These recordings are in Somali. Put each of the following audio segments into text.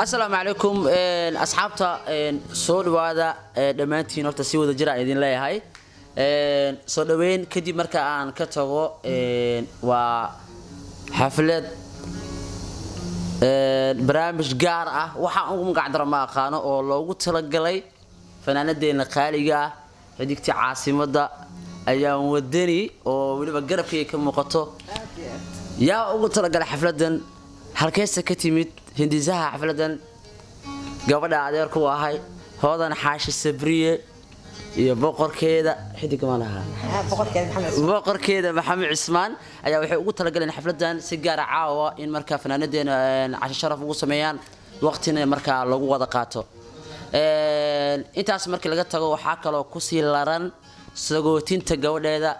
السلام عليكم أصحابتا صور وهذا دمانتين horta si wada jir aan idin leeyahay soo dhaweyn kadib marka aan ka tago waa xaflad barnaamij gaar ah waxa ugu magac daro ma aqaano oo loogu talagalay fanaanadeena qaaliga ah xidigta caasimada ayaan wadani oo waliba garabkay ka muuqato yaa ugu talagalay xafladan halkeesa ka timid hindisaha xafladan gabadha adeerku ahay hoodan xaashi sabriye iyo boqorkeeda xidig ma laha boqorkeeda maxamed cismaan ayaa waxay ugu talagaleen xafladan si gaar ah caawa in marka fanaanadeena casho sharaf ugu sameeyaan waqtina marka lagu wada qaato intaas markii laga tago waxa kale oo ku sii laran sagootinta gabadheeda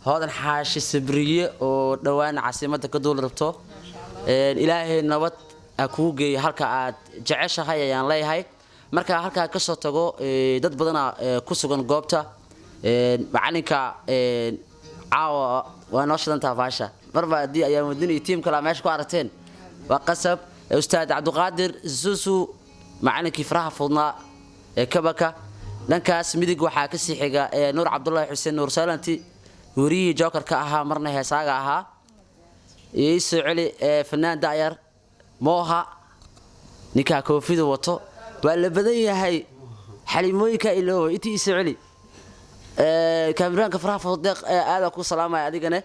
hoodan xaashi sabriye oo dhawaan caasimada ka duul rabto ilaahay nabad ku geey halka aad jeceshahay ayaan leeyahay marka halka ka soo tago dad badan ku sugan goobta macalinka caawa waa noo shidanta faasha marba hadii ayaan wadani team kala meesha ku aragteen waa qasab ustaad Cabduqaadir Zuzu macalinkii faraha fudnaa kabaka dhankaas midig waxa ka sii xiga Nuur Cabdullaahi Xuseen Nuur Salanti wariye joker ka ahaa marna heesaaga ahaa soo celi fanaan daayar موها نكا كوفيد وطو ولا بدي هاي حليمويكا إلو إتي سعلي كاميران كفرها فضيق هذا كو سلامة أديقنا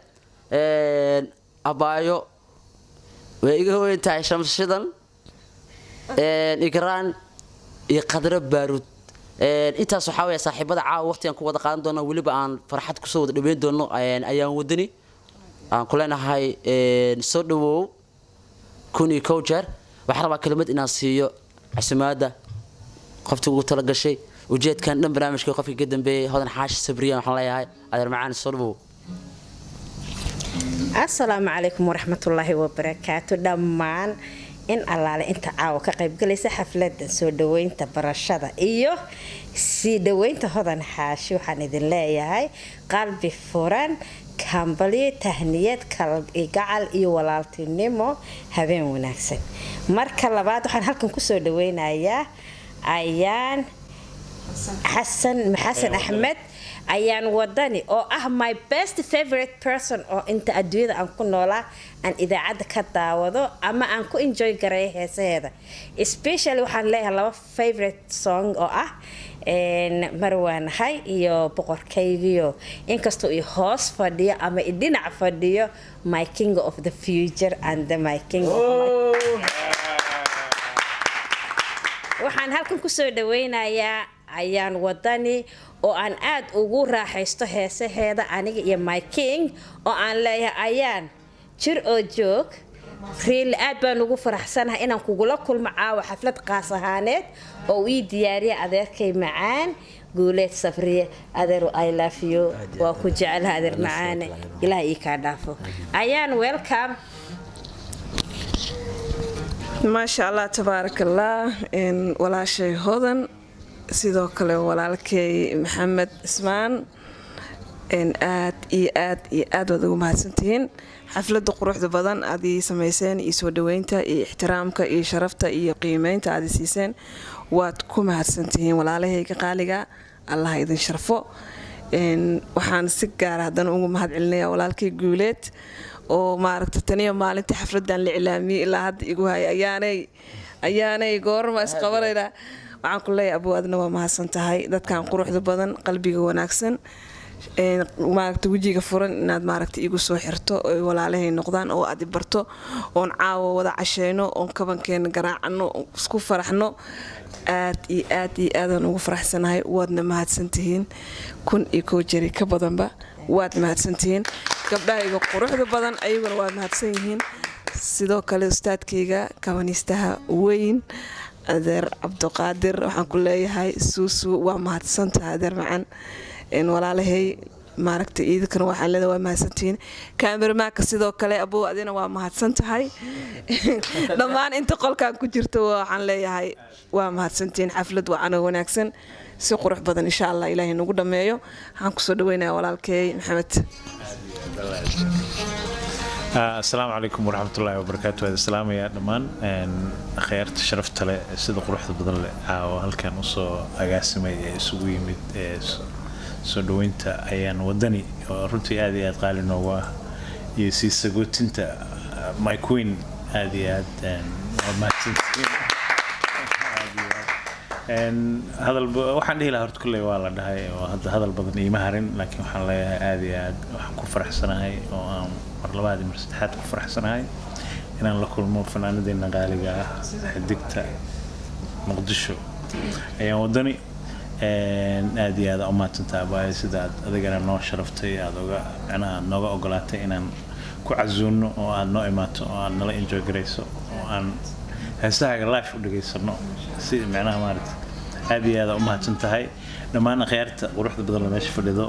أبايو وإيقو إنتاي شمس شدن إقران يقدر بارود إنتا صحاوية صاحبة عاو وقتي أنكو وضا قادم دونا وليبا عن فرحات كسود لبين دونا أيام ودني كلنا هاي نصدو كوني كوجر وحرب كلمة إن أصيو عسمادة قفت وقلت لك شيء وجيت كان دم برنامج كي قفي قدم به هذا حاش سبريان حلايا هاي هذا معانا الصلبو السلام عليكم ورحمة الله وبركاته دمان إن الله أنت عاو كقريب جلسة حفلة سو دوين تبرشة إيوه سي دوين هذا حاش وحند الله هاي قلبي فوران كامبلي تهنيات كلب إيجعل إيوالالتي نمو هذين وناكسن مركل لبعض وحن هلكم كسر دوين أيان حسن أحمد أيان وداني أو my best favorite person أو أنت أدويد أنكو نولا أن إذا عاد كتاوضو أما أنكو enjoy قريه هذا especially وحن لها لو favorite song أو marwaan hay iyo boqorkaygiyo inkastoo ii hoos fadhiyo ama ii dhinac fadhiyo my king of the future and my king of waxaan halkan ku soo dhaweynayaa ayaan wadani oo aan aad ugu raaxaysto heesaheeda aniga iyo my king oo aan leeyahay ayaan jir oo joog really aad baan ugu faraxsanahay inaan kugula kulmo caawa xaflad qaas ahaaneed oo ii diyaariya adeerkay macaan guuleed safriye adeer I love you waa ku jecelahay adeer macaan ilaahay ii ka dhaafo ayaan welcome ما شاء الله تبارك الله إن ولا شيء هذن sidoo kale walaalkay maxamed ismaan aad ugu mahadsantihiin xafladda quruxda badan aad ii sameyseen iyo soo dhaweynta iyo ixtiraamka iyo sharafta iyo qiimeynta aad siiseen waad ku mahadsantihiin walaalahayga qaaliga Allah idin sharfo waxaan si gaar ah hadan ugu mahad celinayaa walaalkay guuleed oo maaragtay taniyo maalinta xafladan la ilaamiyay ilaa hadda igu hay ayaanay goorma isqabarayna waxaan ku leeyahay abuu adna waa mahadsan tahay dadkan quruxda badan qalbiga wanaagsan maaragtay wajiga furan inaad maaragtay igu soo xirto oo walaalahay noqdaan oo aad barto oon caawa wada casheeno oon kabankeena garaacano isku faraxno aad ugu faraxsanahay waadna mahadsantihiin kun iyo koo jari ka badanba waad mahadsantihiin gabdhahayga quruxda badan ayaguna waa mahadsan yihiin sidoo kale ustaadkayga kabaniistaha weyn adeer Cabduqaadir waxaan ku leeyahay suusu waa mahadsantahay adeer macaan in walaalahay maaragtay idinkan waxaan leedahay waa mahadsantiin kaamiramanka sidoo kale abuu adina waa mahadsantahay dhamaan inta qolkan ku jirto waxaan leeyahay waa mahadsantiin xaflad waa ana wanaagsan si qurux badan insha Allah ilaahay nagu dhameeyo waxaan ku soo dhaweynayaa walaalkay maxamed السلام عليكم ورحمة الله وبركاته. هذا السلام يا دمان خير تشرفت له سيد قروح بدل هل كان وصو أقاسمي سوي مد سودوينت أيان ودني رنتي هذه قال إنه هو يسيس قلت أنت ماي كوين هذه ما تنسين هذا waxaan dhihi lahaa horta kulley waa la dhahay oo hadal badan ima harin laakiin waxaan leeyahay aad waxaan ku faraxsanahay oo aan mar labaad mar saddexaad ku faraxsanahay inaan la kulmo fanaanadeena qaaliga ah xidigta Muqdisho ayaan wadani aad iyo aad u maatantaa baa sida adigana noo sharaftay aad uga macnaha nooga ogolaatay inaan ku casuuno oo aad noo imaato oo aad nala enjoy gareyso oo aan heesaha live u dhageysano si macnaha maaragtay aad iyo aad u mahadsantahay dhamaan khayarta quruxda badan la meesha fadhido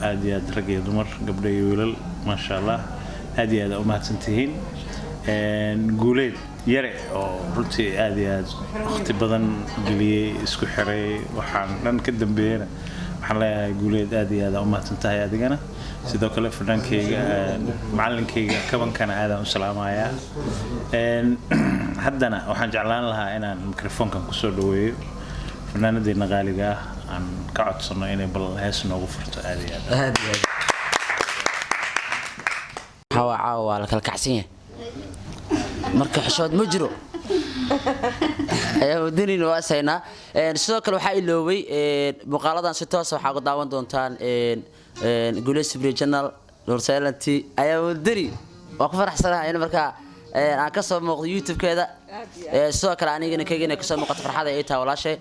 aad iyo aad rag iyo dumar gabdho iyo wiilal ma sha Allah aad iyo aad u mahadsantihiin guuleed yare oo runtii aad iyo aad waqti badan geliyay isku xiray waxaan dhan ka dambeeyana waxaan leeyahay guuleed aad iyo aad u mahadsantahay adigana sidoo kale fadhankayga macallinkayga kabankana aad u salaamayaa haddana waxaan jeclaan lahaa inaan mikrofoonkan ku soo dhaweeyo fanaanadeena qaaliga ah aan ka codsano inay bal hees noogu furto aad iyo aad waa la kala kacsan yahay marka xishood ma jiro ayaa wadaniina waa saynaa sidoo kale waxaa iloobay muuqaaladan si toos ah waxaa ku daawan doontaan Guuleys Regional Northern ayaa wadani waa ku faraxsanahay in marka aan ka soo muuqdo YouTube-keeda sidoo kale anigana kaygana ka soo muuqato farxada ay tahay walaashay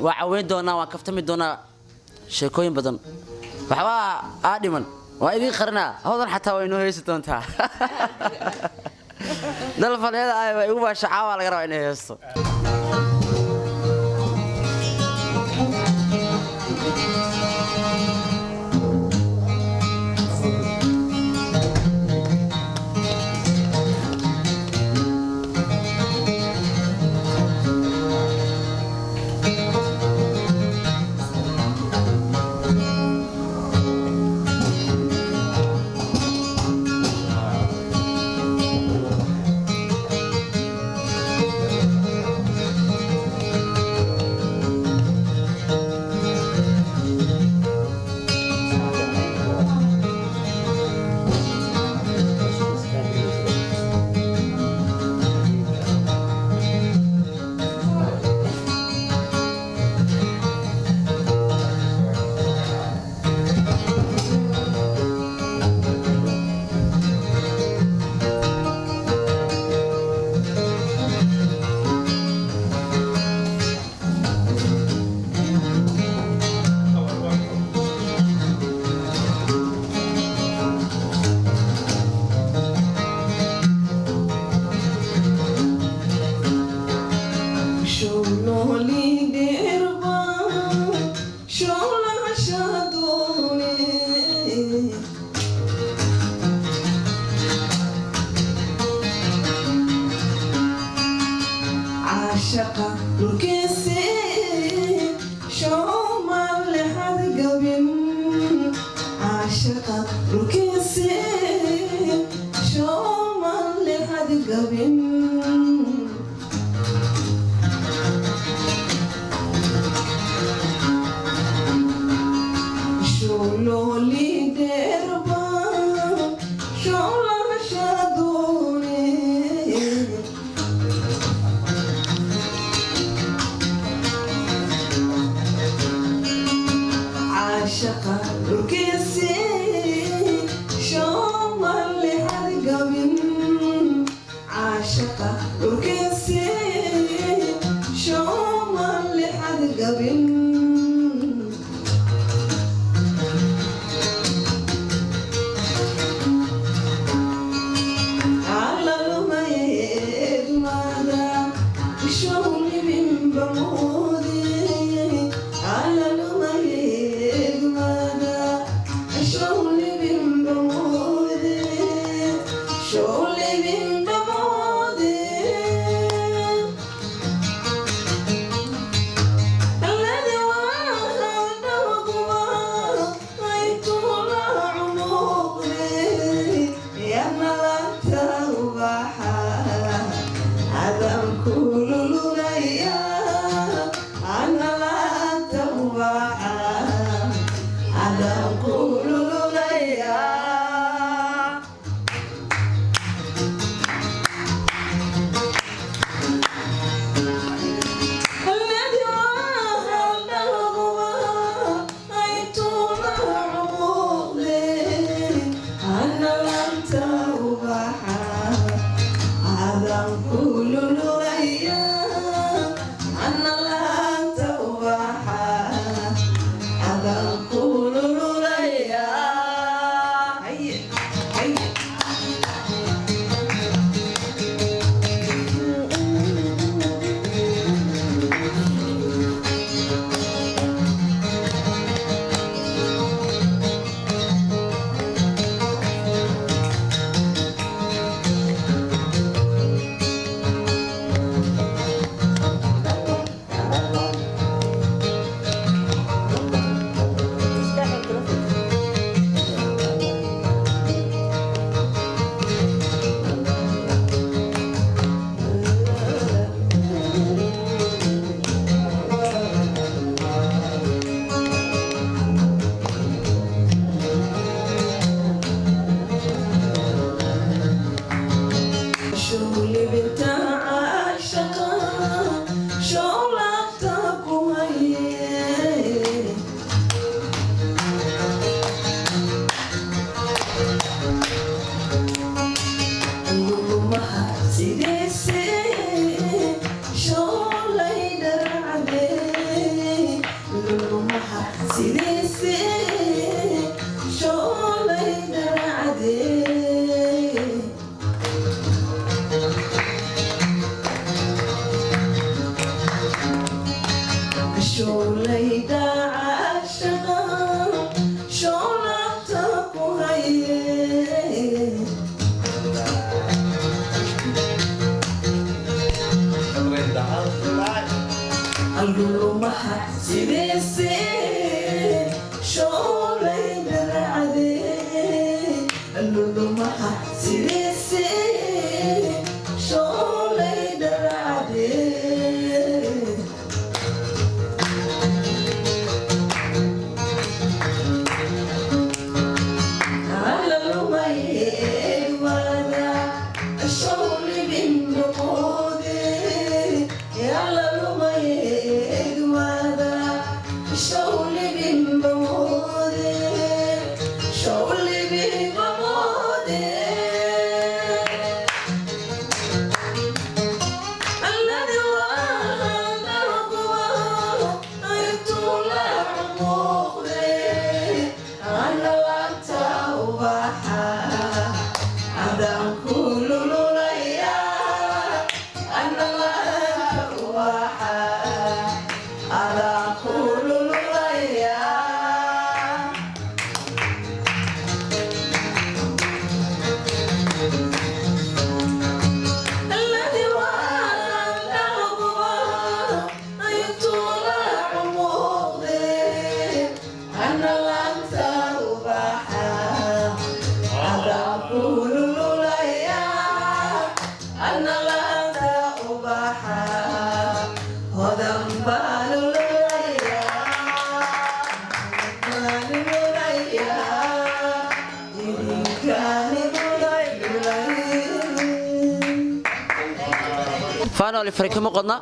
waa caweyn doonaa waan kaftami doonaa sheekooyin badan waxba aadiman waa idin qarnaa hawdan xataa way noo heeso doontaa dal faleeda ay ugu baashacaa waa laga rabaa inay heeso فانا فريق مقدنا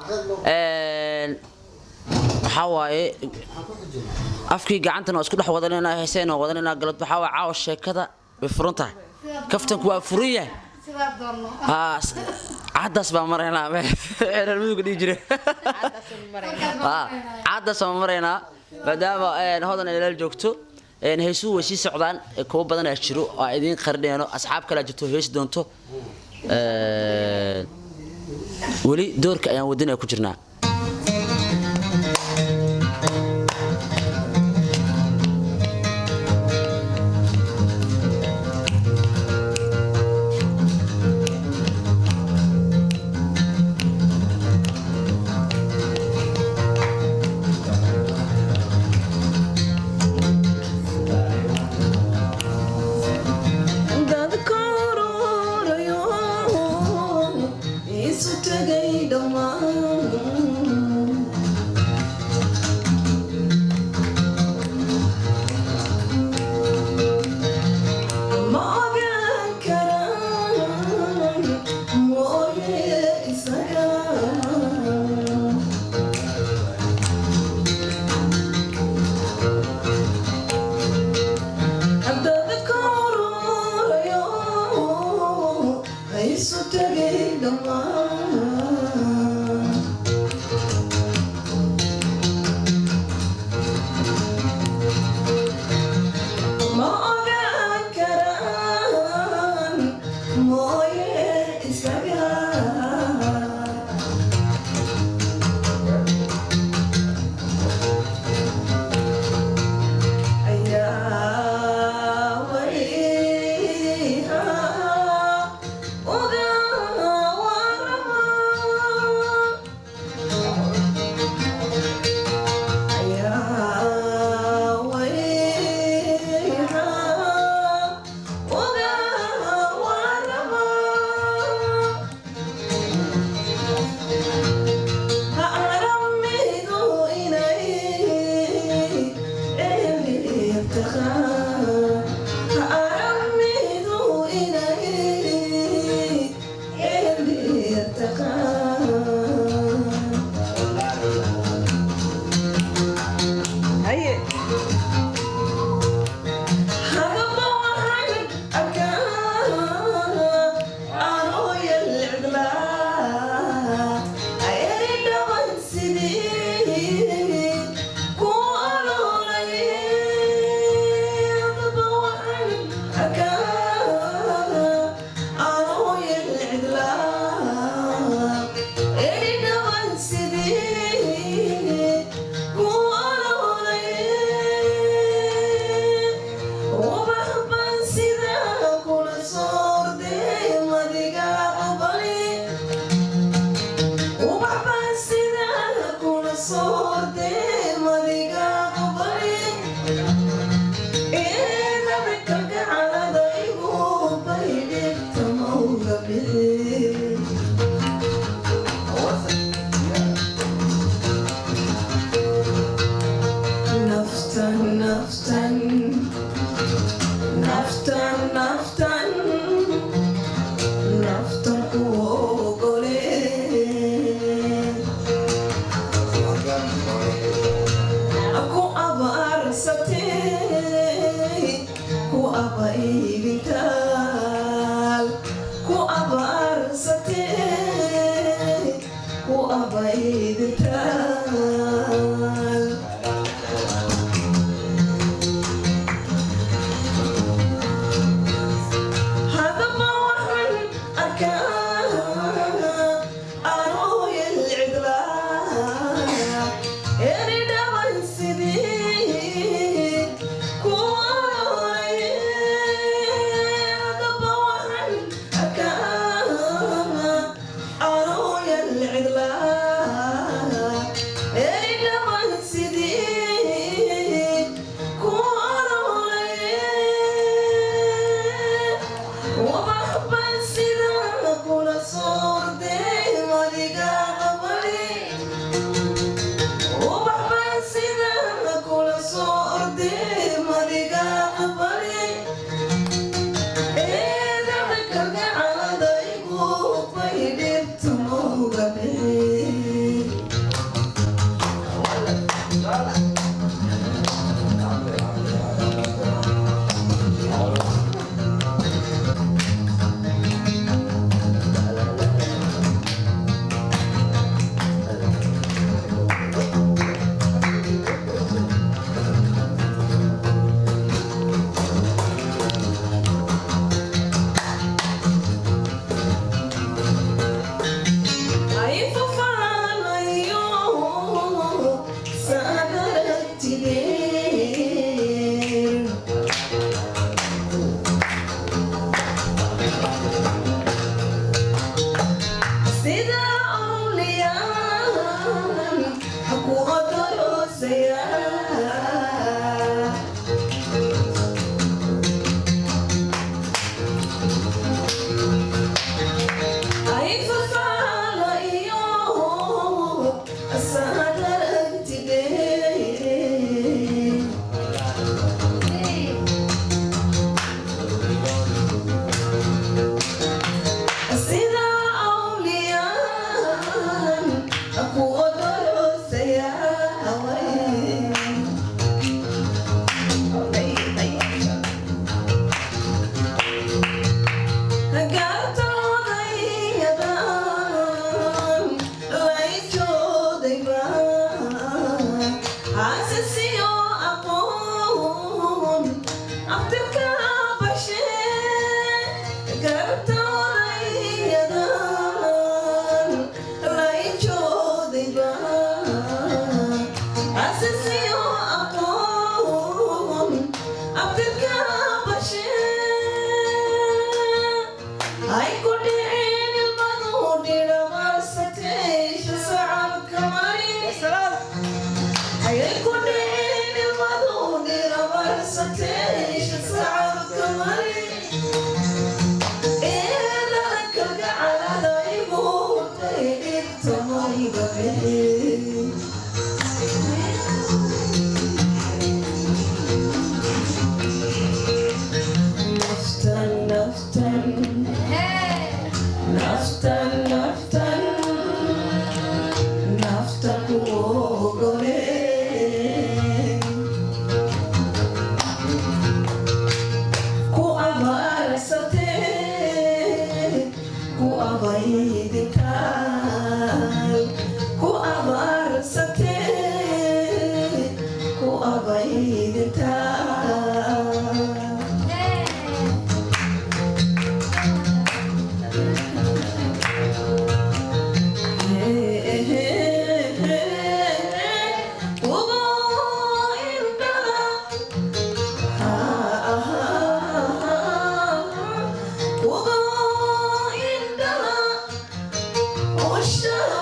حواي afkii gacantana waa isku dhex wadanayna heeseen oo wadanayna galad waxa waa caaw sheekada way furanta kaftanku waa furiya sida doorno عادس بمرينا أنا الموجود يجري عادس بمرينا بدأ هذا اللي الجوكتو إن هيسو وشي سعودان كوب بدنا يشتروا قاعدين خردينه أصحاب كلا جتوا هيس دونتو ولي دورك أيام ودنا كجرنا واشتاق